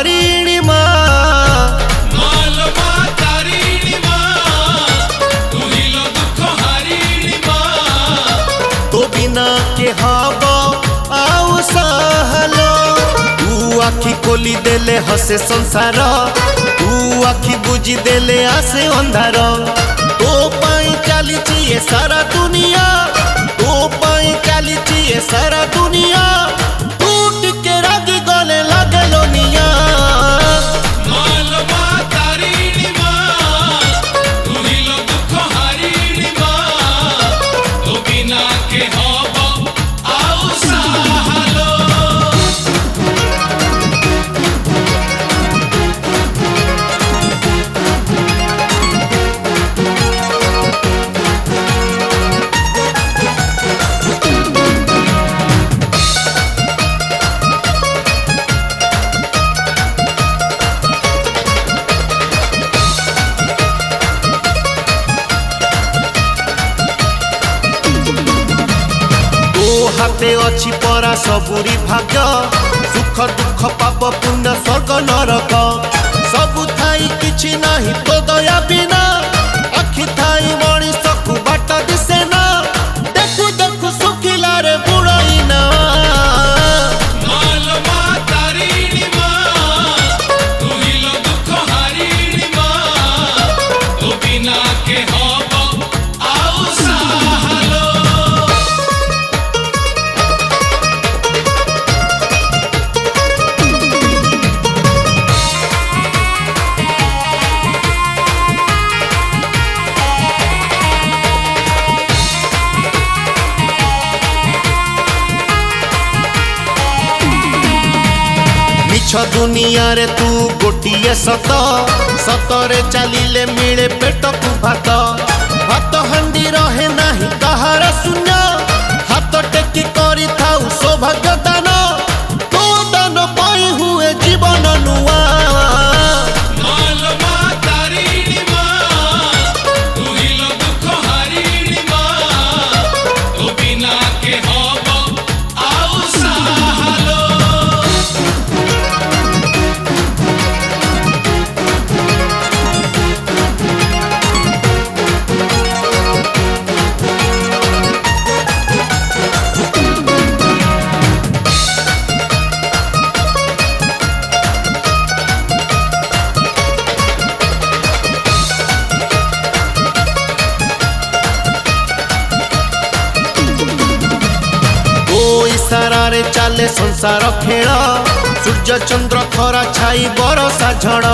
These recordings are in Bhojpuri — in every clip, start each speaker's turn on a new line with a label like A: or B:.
A: तारिणी माँ तो बिना के हब आउ सहलो तू आखि खोली देले हसे संसार तू आखि बुझी देले आसे अंधार तो पाई चलीची ये सारा दुनिया तो पाई चलीची ये सारा दुनिया टूट के रागी गले लगे लोनिया हाथे अच्छी परा सबुरी भाग्य सुख दुख पाप पुण्य स्वर्ग नरक सबु थाई किछि नाही तो दया बिना आखि थाई मनीष को बाट दिसे ना देखु देखु सुखिला रे बुड़ई ना दुनिया रे तू गोटिए सत सतरे चलिले मिले पेट को भात भात हांडी रहे नाही कहार शून्य हाथ टेकी करी थाउ सौभाग्य दान तो दान पाई हुए जीवन नुआ इशारा रे चले संसार खेल सूर्य चंद्र खरा छाई बरसा झड़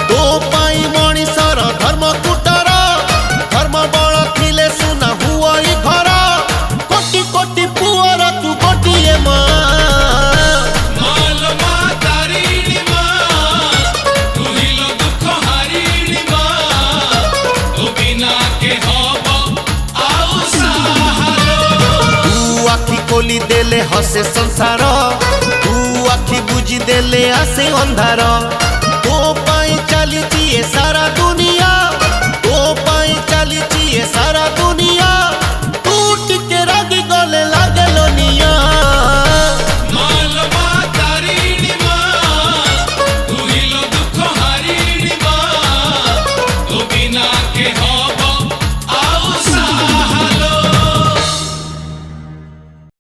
A: तो पाई मनीषर धर्म कुटर धर्म बल थिले सुना हुई घर कोटि कोटि पुअर तू गोटिए माँ खोली देले हसे संसार तू आखि बुझी देले आसे अंधार।